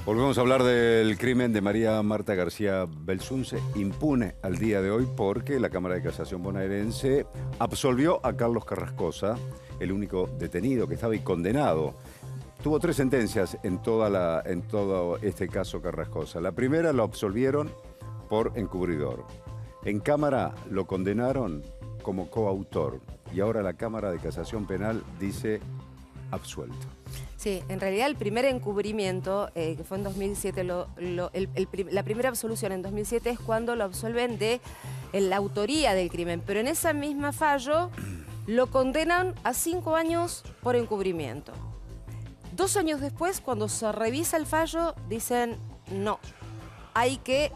Volvemos a hablar del crimen de María Marta García Belsunce, impune al día de hoy porque la Cámara de Casación bonaerense absolvió a Carlos Carrascosa, el único detenido que estaba y condenado. Tuvo 3 sentencias en todo este caso Carrascosa. La primera lo absolvieron por encubridor. En Cámara lo condenaron como coautor y ahora la Cámara de Casación Penal dice absuelto. Sí, en realidad el primer encubrimiento, que fue en 2007, la primera absolución en 2007 es cuando lo absolven de la autoría del crimen, pero en esa misma fallo lo condenan a 5 años por encubrimiento. 2 años después, cuando se revisa el fallo, dicen no, hay que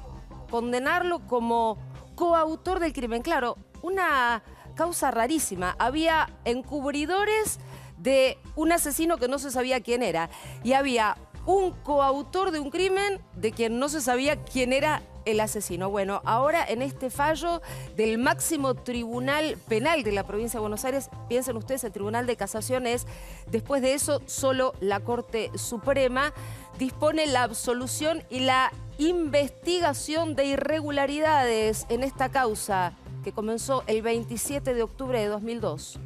condenarlo como coautor del crimen. Claro, una causa rarísima, había encubridores de un asesino que no se sabía quién era y había un coautor de un crimen de quien no se sabía quién era el asesino. Bueno, ahora en este fallo del máximo tribunal penal de la provincia de Buenos Aires, piensen ustedes, el Tribunal de Casación es, después de eso, solo la Corte Suprema dispone la absolución y la investigación de irregularidades en esta causa que comenzó el 27 de octubre de 2002.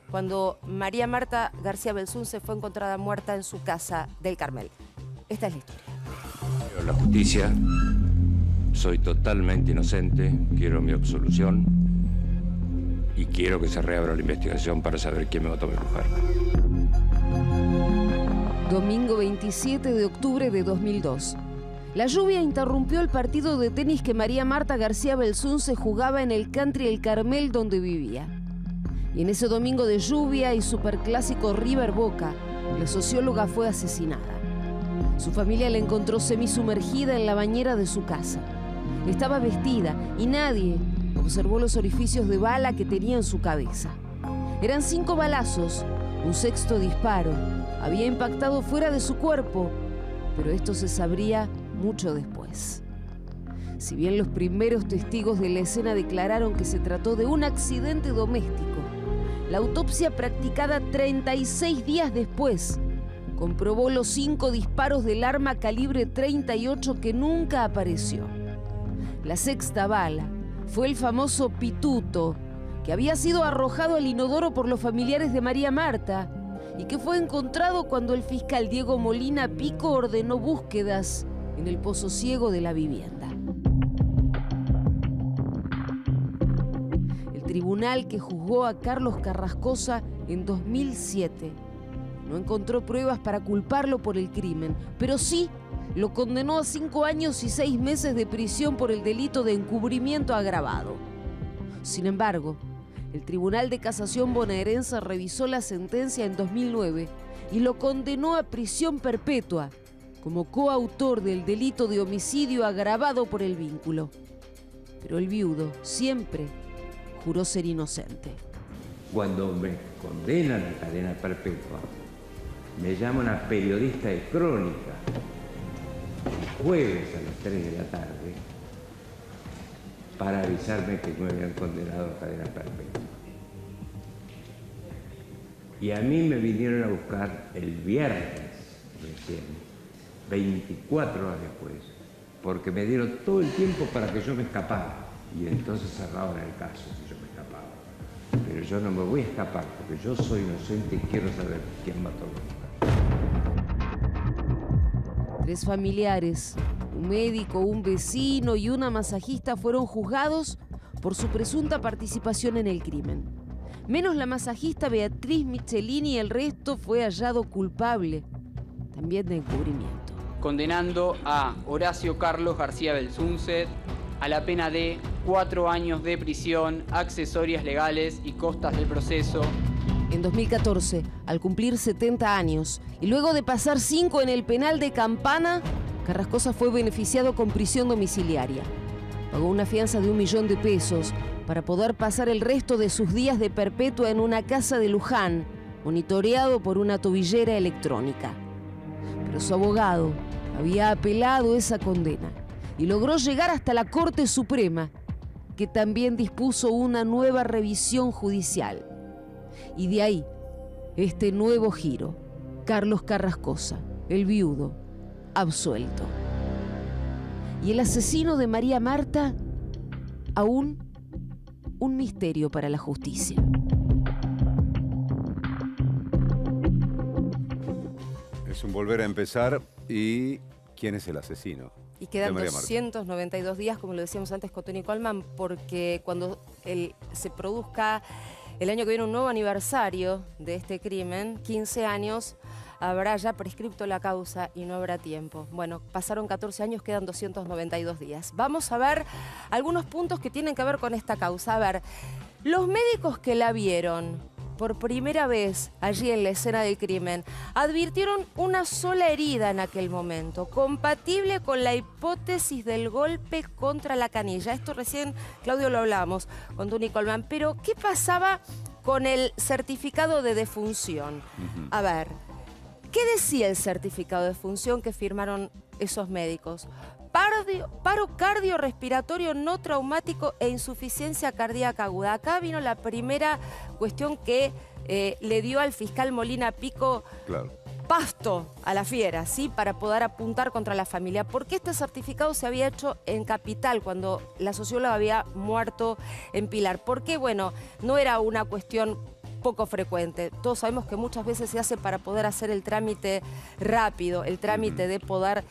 Cuando María Marta García Belsunce fue encontrada muerta en su casa del Carmel. Esta es la historia. Quiero la justicia, soy totalmente inocente, quiero mi absolución y quiero que se reabra la investigación para saber quién me mató a mi mujer. Domingo 27 de octubre de 2002. La lluvia interrumpió el partido de tenis que María Marta García Belsunce jugaba en el country El Carmel donde vivía. Y en ese domingo de lluvia y superclásico River Boca, la socióloga fue asesinada. Su familia la encontró semisumergida en la bañera de su casa. Estaba vestida y nadie observó los orificios de bala que tenía en su cabeza. Eran 5 balazos, un 6º disparo. Había impactado fuera de su cuerpo, pero esto se sabría mucho después. Si bien los primeros testigos de la escena declararon que se trató de un accidente doméstico, la autopsia practicada 36 días después comprobó los 5 disparos del arma calibre 38 que nunca apareció. La 6ª bala fue el famoso pituto que había sido arrojado al inodoro por los familiares de María Marta y que fue encontrado cuando el fiscal Diego Molina Pico ordenó búsquedas en el pozo ciego de la vivienda. El tribunal que juzgó a Carlos Carrascosa en 2007 no encontró pruebas para culparlo por el crimen, pero sí lo condenó a 5 años y 6 meses de prisión por el delito de encubrimiento agravado. Sin embargo, el Tribunal de Casación bonaerense revisó la sentencia en 2009 y lo condenó a prisión perpetua como coautor del delito de homicidio agravado por el vínculo. Pero el viudo siempre juró ser inocente. Cuando me condenan a cadena perpetua, me llama una periodista de Crónica, el jueves a las 3 de la tarde, para avisarme que me habían condenado a cadena perpetua. Y a mí me vinieron a buscar el viernes recién, 24 horas después, porque me dieron todo el tiempo para que yo me escapara. Y entonces cerraban el caso si yo me escapaba. Pero yo no me voy a escapar porque yo soy inocente y quiero saber quién mató a mi mujer. 3 familiares, un médico, un vecino y una masajista fueron juzgados por su presunta participación en el crimen. Menos la masajista Beatriz Michelini, el resto fue hallado culpable, también de encubrimiento. Condenando a Horacio Carlos García Belsunce a la pena de 4 años de prisión, accesorias legales y costas del proceso. En 2014, al cumplir 70 años y luego de pasar 5 en el penal de Campana, Carrascosa fue beneficiado con prisión domiciliaria. Pagó una fianza de 1 millón de pesos para poder pasar el resto de sus días de perpetua en una casa de Luján, monitoreado por una tobillera electrónica. Pero su abogado había apelado esa condena y logró llegar hasta la Corte Suprema, que también dispuso una nueva revisión judicial. Y de ahí, este nuevo giro. Carlos Carrascosa, el viudo, absuelto. Y el asesino de María Marta, aún un misterio para la justicia. Es un volver a empezar. ¿Y quién es el asesino? Y quedan de María Marta? 292 días, como lo decíamos antes con Tony Coleman, porque cuando se produzca el año que viene un nuevo aniversario de este crimen, 15 años, habrá ya prescripto la causa y no habrá tiempo. Bueno, pasaron 14 años, quedan 292 días. Vamos a ver algunos puntos que tienen que ver con esta causa. A ver, los médicos que la vieron por primera vez allí en la escena del crimen advirtieron una sola herida en aquel momento, compatible con la hipótesis del golpe contra la canilla. Esto recién, Claudio, lo hablamos con Tony Coleman. Pero, ¿qué pasaba con el certificado de defunción? A ver, ¿qué decía el certificado de defunción que firmaron esos médicos? Paro cardiorrespiratorio no traumático e insuficiencia cardíaca aguda. Acá vino la primera cuestión que le dio al fiscal Molina Pico pasto a la fiera, ¿sí? Para poder apuntar contra la familia. Porque este certificado se había hecho en Capital, cuando la socióloga había muerto en Pilar. Porque, bueno, no era una cuestión poco frecuente. Todos sabemos que muchas veces se hace para poder hacer el trámite rápido, el trámite de poder,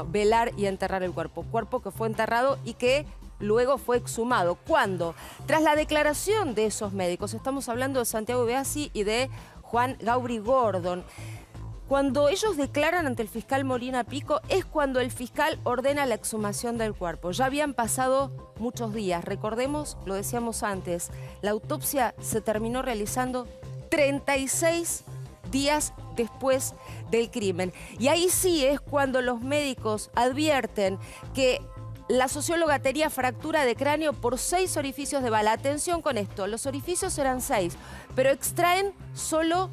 velar y enterrar el cuerpo. Cuerpo que fue enterrado y que luego fue exhumado. ¿Cuándo? Tras la declaración de esos médicos. Estamos hablando de Santiago Beassi y de Juan Gauri Gordon. Cuando ellos declaran ante el fiscal Molina Pico es cuando el fiscal ordena la exhumación del cuerpo. Ya habían pasado muchos días. Recordemos, lo decíamos antes, la autopsia se terminó realizando 36 días después del crimen. Y ahí sí es cuando los médicos advierten que la socióloga tenía fractura de cráneo por 6 orificios de bala. Atención con esto, los orificios eran 6, pero extraen solo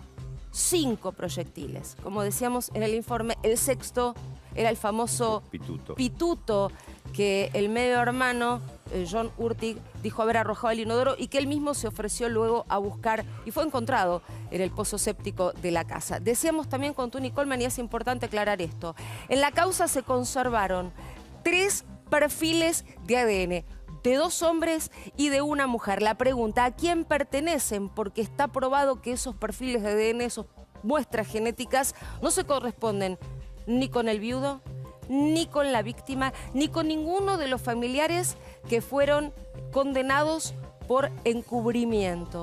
5 proyectiles. Como decíamos en el informe, el sexto era el famoso pituto que el medio hermano, John Urtig, dijo haber arrojado al inodoro y que él mismo se ofreció luego a buscar y fue encontrado en el pozo séptico de la casa. Decíamos también con Tony Coleman, y es importante aclarar esto, en la causa se conservaron 3 perfiles de ADN, de 2 hombres y de una mujer. La pregunta, ¿a quién pertenecen? Porque está probado que esos perfiles de ADN, esas muestras genéticas, no se corresponden ni con el viudo, ni con la víctima, ni con ninguno de los familiares que fueron condenados por encubrimiento.